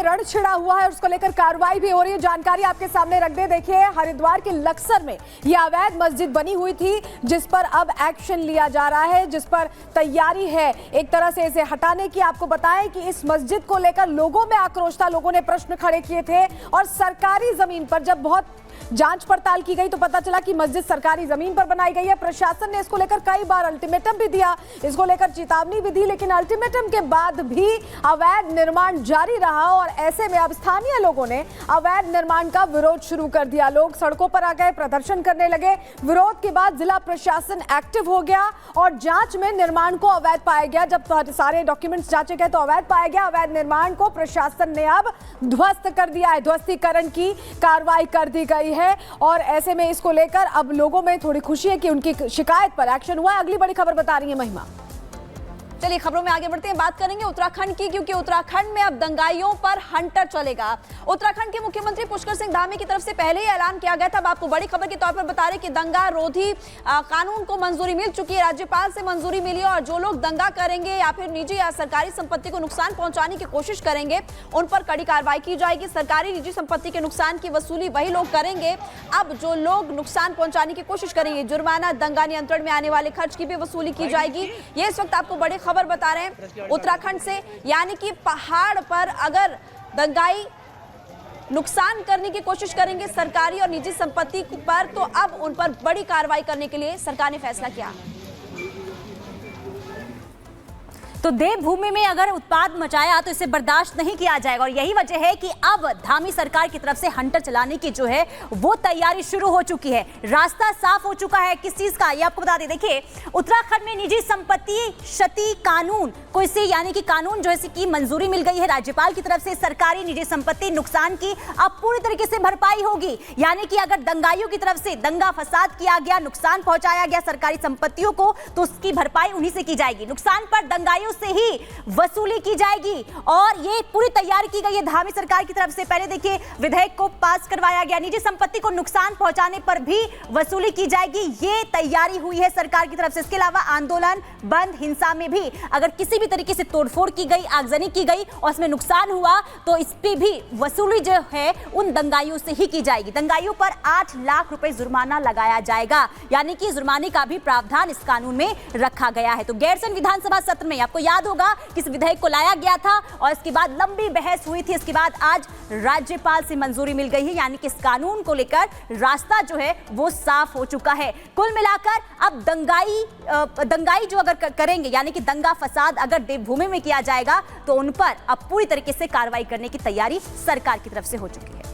रण छिड़ा हुआ है, उसको लेकर कार्रवाई भी हो रही है। जानकारी आपके सामने रख दे। देखिए, हरिद्वार के लक्सर में यह अवैध मस्जिद बनी हुई थी, जिस पर अब एक्शन लिया जा रहा है, जिस पर तैयारी है एक तरह से इसे हटाने की। आपको बताएं कि इस मस्जिद को लेकर लोगों में आक्रोश था, लोगों ने प्रश्न खड़े किए थे और सरकारी जमीन पर जब बहुत जांच पड़ताल की गई तो पता चला कि मस्जिद सरकारी जमीन पर बनाई गई है। प्रशासन ने इसको लेकर कई बार अल्टीमेटम भी दिया, इसको लेकर चेतावनी भी दी, लेकिन अल्टीमेटम के बाद भी अवैध निर्माण जारी रहा और ऐसे में अब स्थानीय लोगों ने अवैध निर्माण का विरोध शुरू कर दिया। लोग सड़कों पर आ गए, प्रदर्शन करने लगे। विरोध के बाद जिला प्रशासन एक्टिव हो गया और जांच में निर्माण को अवैध पाया गया। जब सारे डॉक्यूमेंट्स जांचे गए तो अवैध पाया गया। अवैध निर्माण को प्रशासन ने अब ध्वस्त कर दिया है, ध्वस्तीकरण की कार्रवाई कर दी गई है और ऐसे में इसको लेकर अब लोगों में थोड़ी खुशी है कि उनकी शिकायत पर एक्शन हुआ है। अगली बड़ी खबर बता रही है महिमा। चलिए खबरों में आगे बढ़ते हैं, बात करेंगे उत्तराखंड की, क्योंकि उत्तराखंड में अब दंगाइयों पर हंटर चलेगा। उत्तराखंड के मुख्यमंत्री पुष्कर सिंह धामी की तरफ से पहले ही ऐलान किया गया था। अब आपको बड़ी खबर के तौर पर बता रहे कि दंगा रोधी कानून को मंजूरी मिल चुकी है, राज्यपाल से मंजूरी मिली है और जो लोग दंगा करेंगे या फिर निजी या सरकारी संपत्ति को नुकसान पहुंचाने की कोशिश करेंगे उन पर कड़ी कार्रवाई की जाएगी। सरकारी निजी संपत्ति के नुकसान की वसूली वही लोग करेंगे। अब जो लोग नुकसान पहुंचाने की कोशिश करेंगे, जुर्माना, दंगा नियंत्रण में आने वाले खर्च की भी वसूली की जाएगी। ये इस वक्त आपको बड़ी खबर बता रहे हैं उत्तराखंड से, यानी कि पहाड़ पर अगर दंगाई नुकसान करने की कोशिश करेंगे सरकारी और निजी संपत्ति पर, तो अब उन पर बड़ी कार्रवाई करने के लिए सरकार ने फैसला किया। तो देवभूमि में अगर उत्पाद मचाया तो इसे बर्दाश्त नहीं किया जाएगा और यही वजह है कि अब धामी सरकार की तरफ से हंटर चलाने की जो है वो तैयारी शुरू हो चुकी है। रास्ता साफ हो चुका है किस चीज का, ये आपको बता दें। देखिए, उत्तराखंड में निजी संपत्ति क्षति कानून को इसे यानी कि कानून जो है इसकी मंजूरी मिल गई है राज्यपाल की तरफ से। सरकारी निजी संपत्ति नुकसान की अब पूरी तरीके से भरपाई होगी, यानी कि अगर दंगाइयों की तरफ से दंगा फसाद किया गया, नुकसान पहुंचाया गया सरकारी संपत्तियों को, तो उसकी भरपाई उन्हीं से की जाएगी। नुकसान पर दंगाइयों से ही वसूली की जाएगी और ये पूरी तैयारी की गई है धामी सरकार की तरफ से। पहले देखिए, विधेयक को पास करवाया गया, निजी संपत्ति को नुकसान पहुंचाने पर भी वसूली की जाएगी, ये तैयारी हुई है सरकार की तरफ से। इसके अलावा आंदोलन, बंद, हिंसा में भी अगर किसी भी तरीके से तोड़फोड़ की गई, आगजनी की गई और इसमें नुकसान हुआ तो इस पे भी वसूली जो है उन दंगाइयों से ही की जाएगी। दंगाइयों पर 8 लाख रुपए जुर्माना लगाया जाएगा, यानी कि जुर्माने का भी प्रावधान इस कानून में रखा गया है। तो गैरसैंण विधानसभा सत्र में आपको याद होगा कि इस विधेयक को लाया गया था और इसके बाद लंबी बहस हुई थी। इसके बाद आज राज्यपाल से मंजूरी मिल गई है, यानी कि इस कानून को लेकर रास्ता जो है वो साफ हो चुका है। कुल मिलाकर अब दंगाई जो अगर करेंगे, यानी कि दंगा फसाद अगर देवभूमि में किया जाएगा तो उन पर अब पूरी तरीके से कार्रवाई करने की तैयारी सरकार की तरफ से हो चुकी है।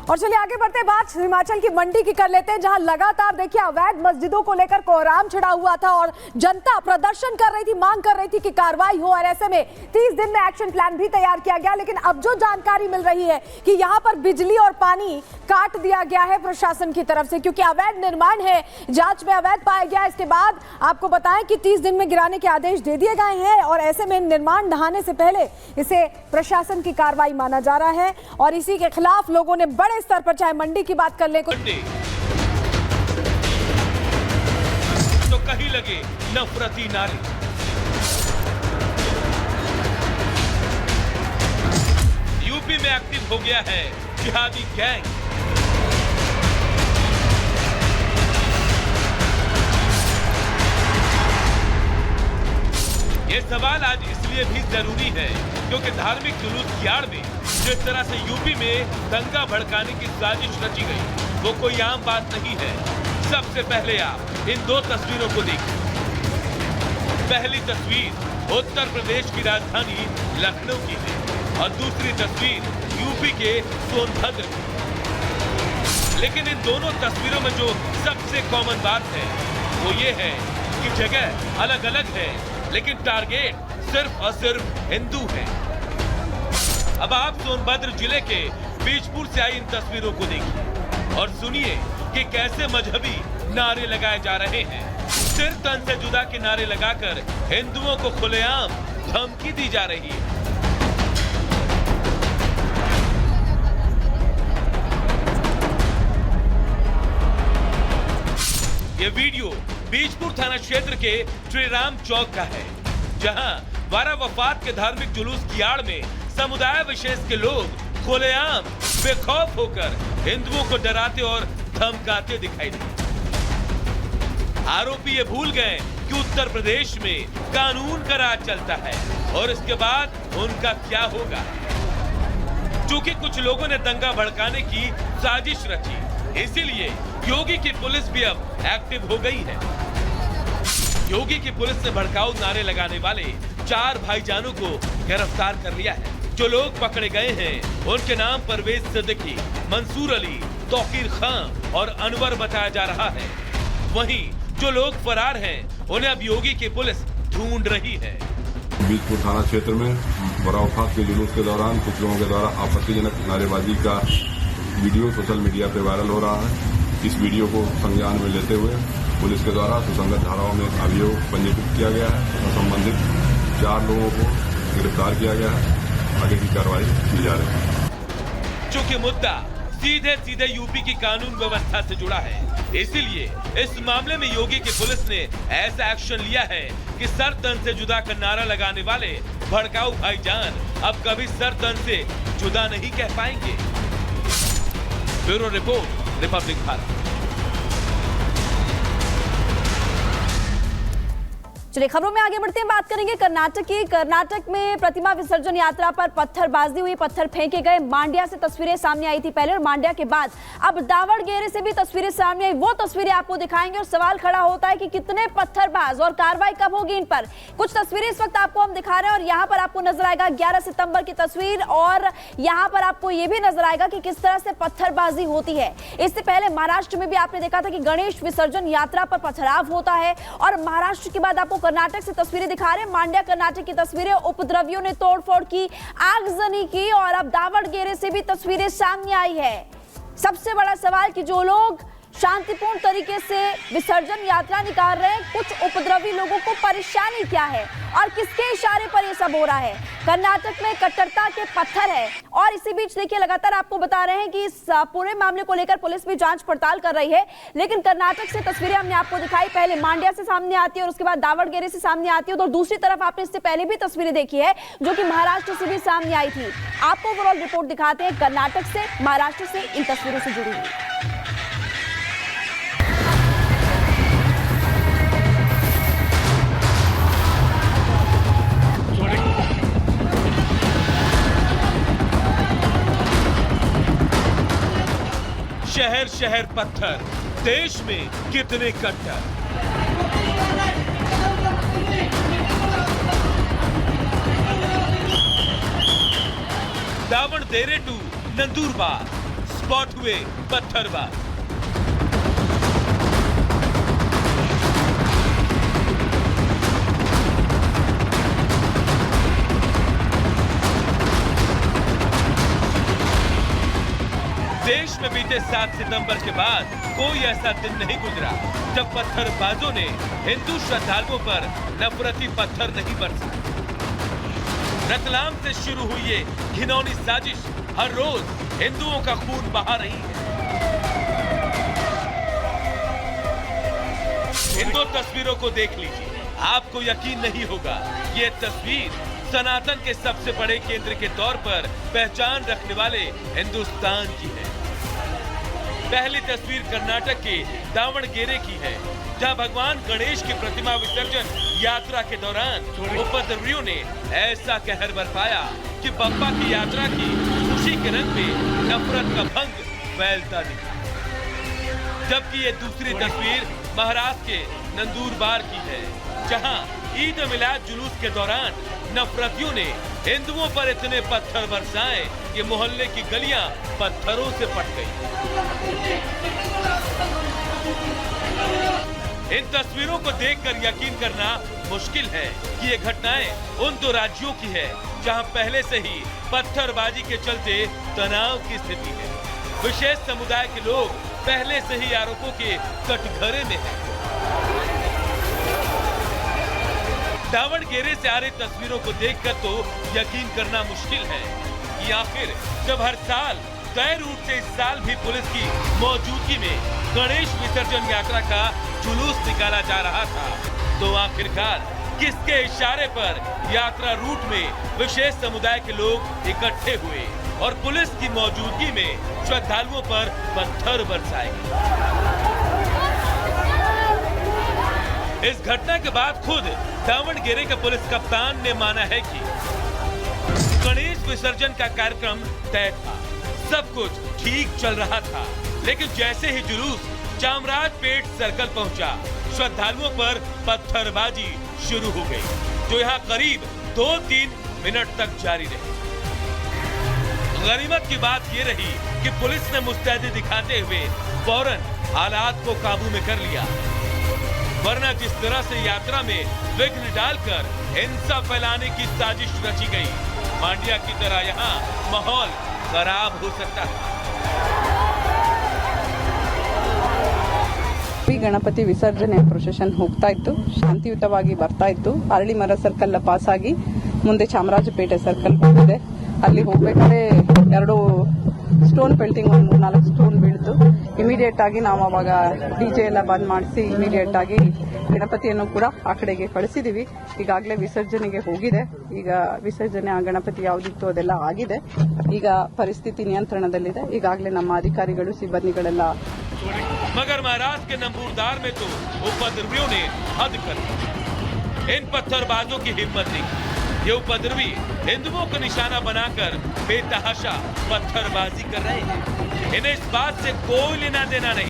और चलिए आगे बढ़ते हैं, बात हिमाचल की मंडी की कर लेते हैं, जहां लगातार देखिए अवैध मस्जिदों को लेकर कोहराम छिड़ा हुआ था और जनता प्रदर्शन कर रही थी, मांग कर रही थी कि कार्रवाई हो और ऐसे में 30 दिन में एक्शन प्लान भी तैयार किया गया। लेकिन अब जो जानकारी मिल रही है कि यहां पर बिजली और पानी काट दिया गया है प्रशासन की तरफ से, क्योंकि अवैध निर्माण है, जांच में अवैध पाया गया। इसके बाद आपको बताएं कि 30 दिन में गिराने के आदेश दे दिए गए हैं और ऐसे में निर्माण ढहाने से पहले इसे प्रशासन की कार्रवाई माना जा रहा है और इसी के खिलाफ लोगों ने बड़े स्तर पर, चाहे मंडी की बात कर ले तो कहीं लगे नफरती नारे, यूपी में एक्टिव हो गया है जिहादी गैंग। ये सवाल आज इसलिए भी जरूरी है क्योंकि धार्मिक जुलूस की आड़ में जिस तरह से यूपी में दंगा भड़काने की साजिश रची गई वो कोई आम बात नहीं है। सबसे पहले आप इन 2 तस्वीरों को देखिए। पहली तस्वीर उत्तर प्रदेश की राजधानी लखनऊ की है और दूसरी तस्वीर यूपी के सोनभद्र की। लेकिन इन दोनों तस्वीरों में जो सबसे कॉमन बात है वो ये है कि जगह अलग अलग है लेकिन टारगेट सिर्फ और सिर्फ हिंदू है। अब आप सोनभद्र जिले के बीजपुर से आई इन तस्वीरों को देखिए और सुनिए कि कैसे मजहबी नारे लगाए जा रहे हैं। सिर तन से जुदा के नारे लगाकर हिंदुओं को खुलेआम धमकी दी जा रही है। ये वीडियो बीजपुर थाना क्षेत्र के श्री राम चौक का है, जहां वारा वफात के धार्मिक जुलूस की आड़ में समुदाय विशेष के लोग खुलेआम बेखौफ होकर हिंदुओं को डराते और धमकाते दिखाई दिए। आरोपी ये भूल गए कि उत्तर प्रदेश में कानून का राज चलता है और इसके बाद उनका क्या होगा। चूंकि कुछ लोगों ने दंगा भड़काने की साजिश रची, इसीलिए योगी की पुलिस भी अब एक्टिव हो गई है। योगी की पुलिस ने भड़काऊ नारे लगाने वाले 4 भाईजानों को गिरफ्तार कर लिया है। जो लोग पकड़े गए हैं उनके नाम परवेज सिद्दीकी, मंसूर अली, तौकीर खान और अनवर बताया जा रहा है। वहीं जो लोग फरार हैं उन्हें अब योगी की पुलिस ढूंढ रही है। बीजपुर थाना क्षेत्र में बरावफात के जुलूस के दौरान कुछ लोगों के द्वारा आपत्तिजनक नारेबाजी का वीडियो सोशल मीडिया पर वायरल हो रहा है। इस वीडियो को संज्ञान में लेते हुए पुलिस के द्वारा सुसंगत धाराओं में अभियोग पंजीकृत किया गया है और संबंधित 4 लोगों को गिरफ्तार किया गया है। आगे की कार्रवाई की जा रही है। चूंकि मुद्दा सीधे सीधे यूपी की कानून व्यवस्था से जुड़ा है, इसीलिए इस मामले में योगी की पुलिस ने ऐसा एक्शन लिया है कि सर तन से जुदा का नारा लगाने वाले भड़काऊ भाईजान अब कभी सर तन से जुदा नहीं कह पाएंगे। Bureau report, Republic Bharat. चलिए खबरों में आगे बढ़ते हैं, बात करेंगे कर्नाटक की। कर्नाटक में प्रतिमा विसर्जन यात्रा पर पत्थरबाजी हुई, पत्थर फेंके गए। मांड्या से तस्वीरें सामने आई थी पहले और मांड्या के बाद अब दावणगेरे से भी तस्वीरें सामने आई। वो तस्वीरें आपको दिखाएंगे और सवाल खड़ा होता है कि कितने पत्थरबाज और कार्रवाई कब होगी इन पर। कुछ तस्वीरें इस वक्त आपको हम दिखा रहे हैं और यहाँ पर आपको नजर आएगा 11 सितंबर की तस्वीर और यहाँ पर आपको ये भी नजर आएगा कि किस तरह से पत्थरबाजी होती है। इससे पहले महाराष्ट्र में भी आपने देखा था कि गणेश विसर्जन यात्रा पर पथराव होता है और महाराष्ट्र के बाद आपको कर्नाटक से तस्वीरें दिखा रहे हैं। मांड्या कर्नाटक की तस्वीरें, उपद्रवियों ने तोड़फोड़ की, आगजनी की और अब दावणगेरे से भी तस्वीरें सामने आई है। सबसे बड़ा सवाल कि जो लोग शांतिपूर्ण तरीके से विसर्जन यात्रा निकाल रहे हैं, कुछ उपद्रवी लोगों को परेशानी क्या है और किसके इशारे पर यह सब हो रहा है। कर्नाटक में कट्टरता के पत्थर है और इसी बीच देखिए लगातार आपको बता रहे हैं कि इस पूरे मामले को लेकर पुलिस भी जांच पड़ताल कर रही है। लेकिन कर्नाटक से तस्वीरें हमने आपको दिखाई, पहले मांड्या से सामने आती है और उसके बाद दावणगेरे से सामने आती है। तो दूसरी तरफ आपने इससे पहले भी तस्वीरें देखी है जो कि महाराष्ट्र से भी सामने आई थी। आपको ओवरऑल रिपोर्ट दिखाते हैं कर्नाटक से, महाराष्ट्र से इन तस्वीरों से जुड़ी हुई। शहर शहर पत्थर, देश में कितने कट्टर। दावणगेरे टू नंदुरबार स्पॉट हुए पत्थरबाज। देश में बीते 7 सितंबर के बाद कोई ऐसा दिन नहीं गुजरा जब पत्थरबाजों ने हिंदू श्रद्धालुओं पर नफरती पत्थर नहीं बरसे। रतलाम से शुरू हुई ये घिनौनी साजिश हर रोज हिंदुओं का खून बहा रही है। इन 2 तस्वीरों को देख लीजिए, आपको यकीन नहीं होगा ये तस्वीर सनातन के सबसे बड़े केंद्र के तौर पर पहचान रखने वाले हिंदुस्तान की है। पहली तस्वीर कर्नाटक के दावणगेरे की है, जहां भगवान गणेश की प्रतिमा विसर्जन यात्रा के दौरान उपद्रवियों ने ऐसा कहर बरपाया कि बप्पा की यात्रा की खुशी के रंग में नफरत का भंग फैलता दिखा। जबकि ये दूसरी तस्वीर महाराष्ट्र के नंदुरबार की है, जहां ईद मिलाद जुलूस के दौरान नफरतियों ने हिंदुओं पर इतने पत्थर बरसाए कि मोहल्ले की गलियां पत्थरों से पट गई। इन तस्वीरों को देखकर यकीन करना मुश्किल है कि ये घटनाएं उन 2 राज्यों की है जहां पहले से ही पत्थरबाजी के चलते तनाव की स्थिति है। विशेष समुदाय के लोग पहले से ही आरोपों के कटघरे में हैं। दावणगेरे से आ रही तस्वीरों को देखकर तो यकीन करना मुश्किल है कि आखिर जब हर साल तय रूट से इस साल भी पुलिस की मौजूदगी में गणेश विसर्जन यात्रा का जुलूस निकाला जा रहा था, तो आखिरकार किसके इशारे पर यात्रा रूट में विशेष समुदाय के लोग इकट्ठे हुए और पुलिस की मौजूदगी में श्रद्धालुओं पर पत्थर बरसाए गए। इस घटना के बाद खुद दावणगेरे के पुलिस कप्तान ने माना है कि गणेश विसर्जन का कार्यक्रम तय था, सब कुछ ठीक चल रहा था, लेकिन जैसे ही जुलूस चामराजपेट सर्कल पहुंचा, श्रद्धालुओं पर पत्थरबाजी शुरू हो गई, जो यहाँ करीब 2-3 मिनट तक जारी रही। गनीमत की बात ये रही कि पुलिस ने मुस्तैदी दिखाते हुए फौरन हालात को काबू में कर लिया, वरना जिस तरह से यात्रा में विघ्न डालकर हिंसा फैलाने की साजिश रची गई, मांड्या की तरह यहाँ माहौल खराब हो सकता है। ಗಣಪತಿ ವಿಸರ್ಜನೆ ಪ್ರೊಸೆಷನ್ ಹೋಗ್ತಾ ಇತ್ತು, ಶಾಂತಿಯುತವಾಗಿ ಬರ್ತಾ ಇತ್ತು. ಅರಳಿ ಮರ ಸರ್ಕಲ್ ಪಾಸ್ ಆಗಿ ಮುಂದೆ ಚಾಮರಾಜಪೇಟೆ ಸರ್ಕಲ್ ಬಂದಿದೆ. ಅಲ್ಲಿ ಹೋಗ್ಬೇಕಾದ್ರೆ 2 ಸ್ಟೋನ್ ಪೆಲ್ಟಿಂಗ್, 3-4 ಸ್ಟೋನ್ ಬೀಳ್ತು. ಇಮಿಡಿಯೇಟ್ ಆಗಿ ನಾವು ಅವಾಗ ಡಿಜೆ ಎಲ್ಲ ಬಂದ್ ಮಾಡಿಸಿ ಇಮಿಡಿಯೇಟ್ ಆಗಿ ಗಣಪತಿಯನ್ನು ಕೂಡ ಆ ಕಡೆಗೆ ಕಳಿಸಿದೀವಿ. ಈಗಾಗಲೇ ವಿಸರ್ಜನೆಗೆ ಹೋಗಿದೆ. ಈಗ ವಿಸರ್ಜನೆ ಆ ಗಣಪತಿ ಯಾವ್ದಿತ್ತು ಅದೆಲ್ಲ ಆಗಿದೆ. ಈಗ ಪರಿಸ್ಥಿತಿ ನಿಯಂತ್ರಣದಲ್ಲಿದೆ. ಈಗಾಗಲೇ ನಮ್ಮ ಅಧಿಕಾರಿಗಳು ಸಿಬ್ಬಂದಿಗಳೆಲ್ಲ मगर महाराष्ट्र के नंबूरदार में तो उपद्रवियों ने हद कर दी। इन पत्थरबाजों की हिम्मत नहीं, ये उपद्रवी हिंदुओं को निशाना बनाकर बेतहाशा पत्थरबाजी कर रहे हैं। इन्हें इस बात से कोई लेना देना नहीं